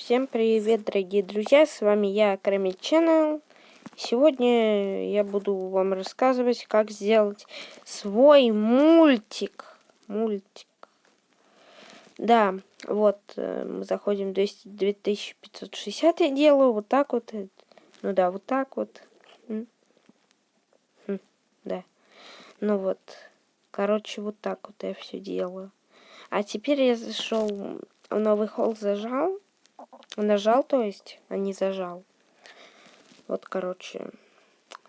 Всем привет, дорогие друзья, с вами я, Кремит Channel. Сегодня я буду вам рассказывать, как сделать свой мультик. Да, вот, мы заходим в 2560, я делаю вот так вот. Ну да, вот так вот. Да. Ну вот, короче, вот так вот я все делаю. А теперь я зашел в новый холл, нажал, то есть, а не зажал. Вот, короче,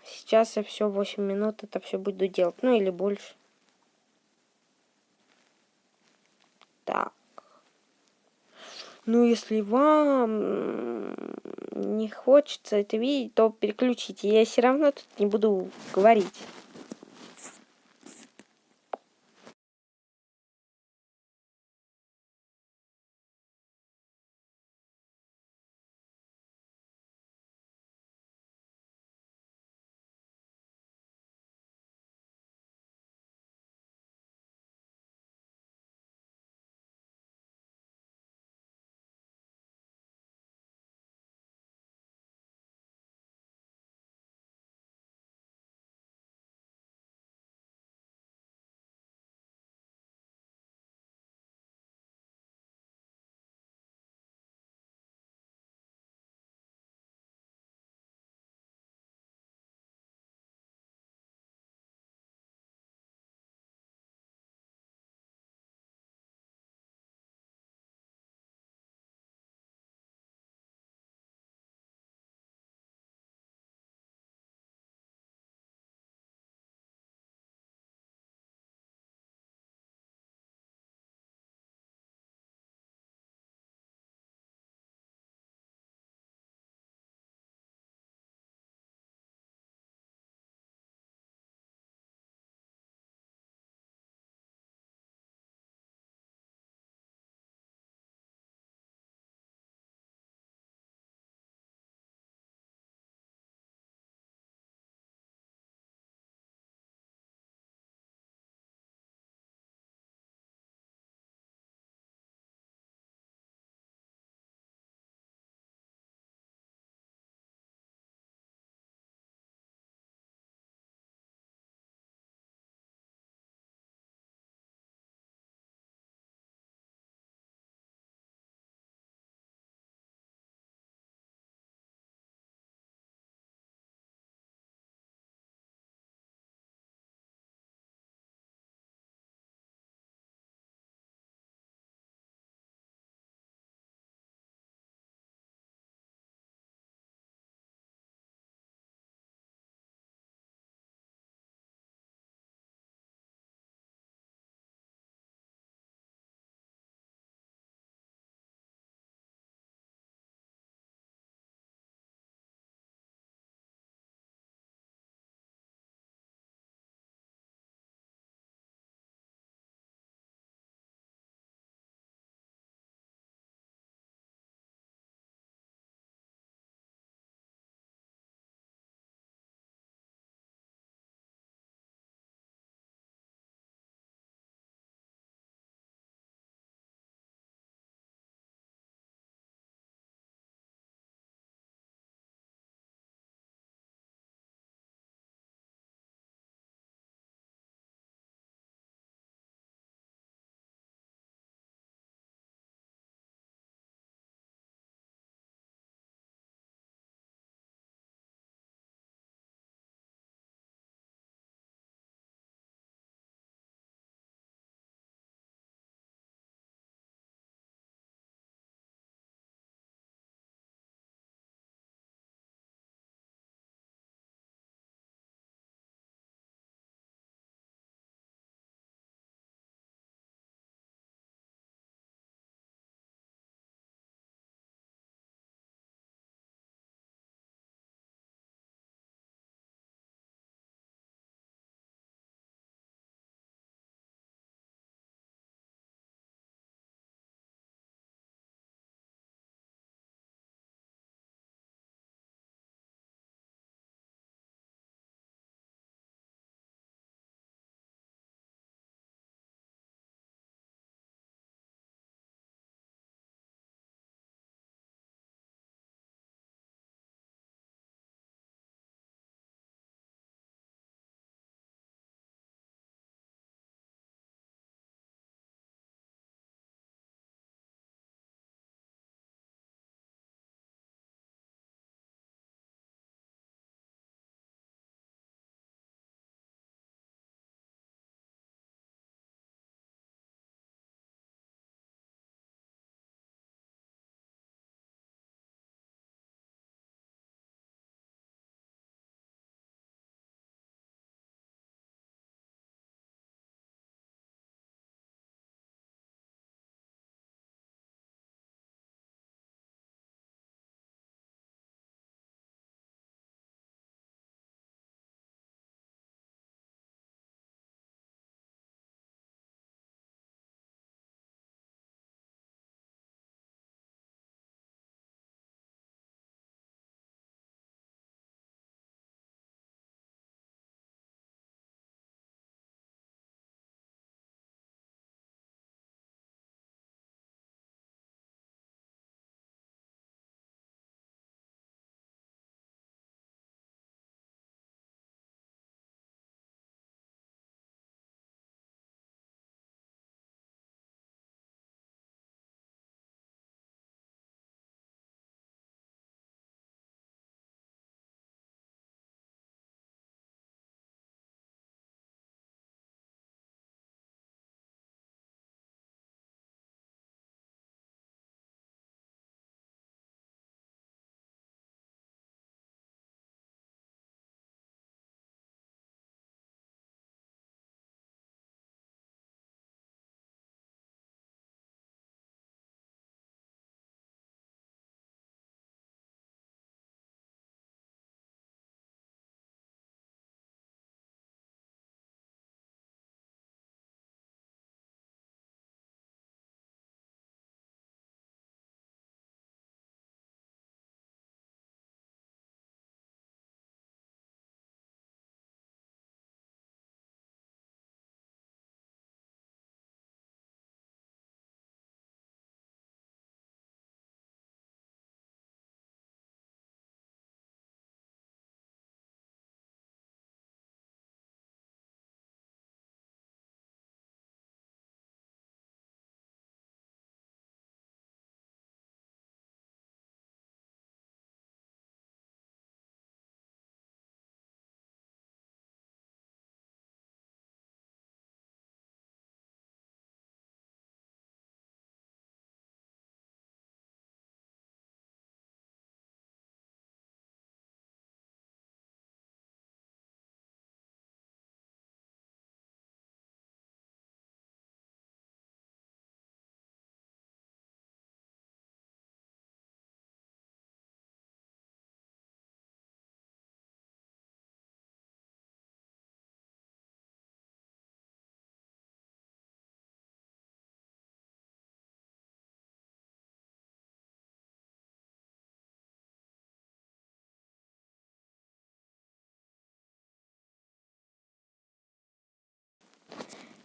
сейчас я все 8 минут это все буду делать, ну или больше. Так. Ну, если вам не хочется это видеть, то переключите. Я все равно тут не буду говорить.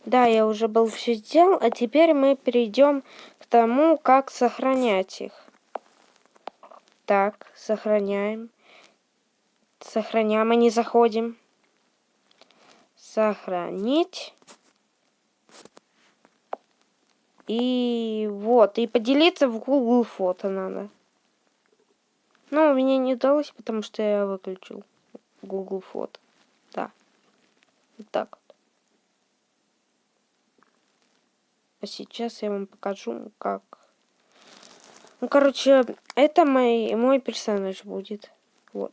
Да, я уже был все сделал, а теперь мы перейдем к тому, как сохранять их. Так, сохраняем. Сохраняем, а не заходим. Сохранить. И вот, и поделиться в Google фото надо. Но у меня не удалось, потому что я выключил Google фото. Да, вот так вот. А сейчас я вам покажу, как... Ну, короче, это мой персонаж будет. Вот.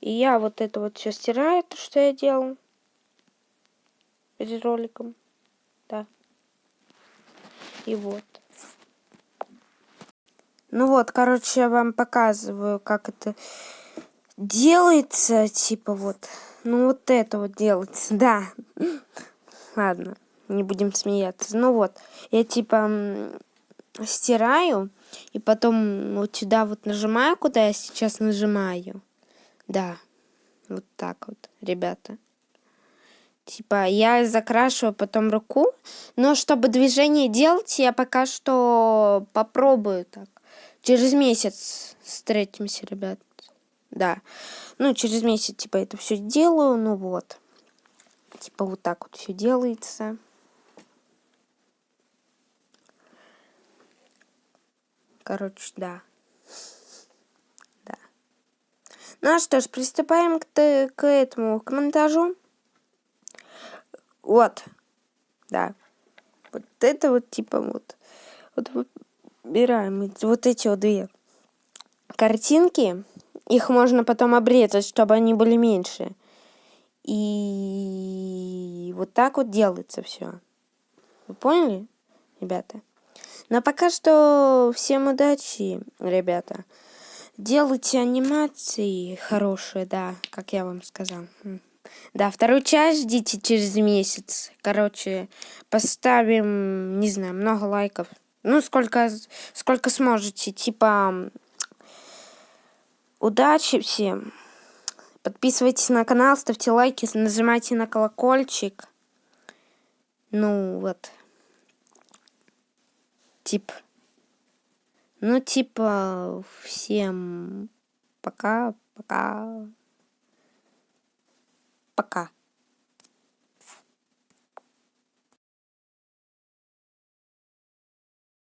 И я вот это вот все стираю, то, что я делал перед роликом. Да. И вот. Ну вот, короче, я вам показываю, как это делается. Типа вот. Ну вот это вот делается, да. Ладно, не будем смеяться. Ну вот, я типа стираю, и потом вот сюда вот нажимаю, куда я сейчас нажимаю. Да, вот так вот, ребята. Типа я закрашиваю потом руку, но чтобы движение делать, я пока что попробую так. Через месяц встретимся, ребят. Да, ну через месяц типа это все делаю, ну вот. Типа вот так вот все делается. Короче, да. Да. Ну а что ж, приступаем к этому, к монтажу. Вот. Да. Вот это вот типа вот. Вот выбираем вот эти вот две картинки. Их можно потом обрезать, чтобы они были меньше. И вот так вот делается все. Вы поняли, ребята? Но пока что всем удачи, ребята. Делайте анимации хорошие, да, как я вам сказал. Да, вторую часть ждите через месяц. Короче, поставим, не знаю, много лайков. Ну, сколько сможете. Типа, удачи всем. Подписывайтесь на канал, ставьте лайки, нажимайте на колокольчик. Ну, вот. Ну, типа, всем пока, пока, пока.